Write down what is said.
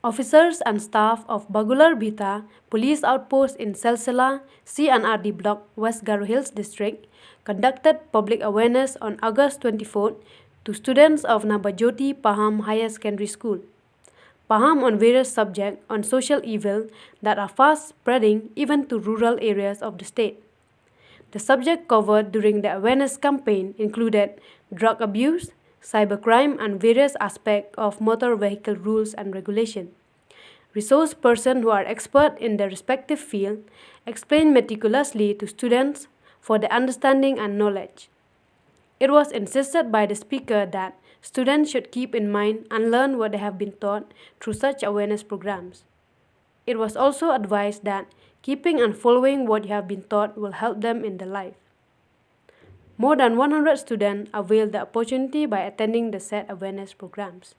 Officers and staff of Bagular Bhita Police Outpost in Selsella, CNRD Block, West Garo Hills District, conducted public awareness on August 24 to students of Nabajoti Paham Higher Secondary School. Paham on various subjects on social evil that are fast spreading even to rural areas of the state. The subject covered during the awareness campaign included drug abuse, cybercrime, and various aspects of motor vehicle rules and regulation. Resource persons who are expert in their respective field explain meticulously to students for their understanding and knowledge. It was insisted by the speaker that students should keep in mind and learn what they have been taught through such awareness programs. It was also advised that keeping and following what you have been taught will help them in their life. More than 100 students availed the opportunity by attending the said awareness programs.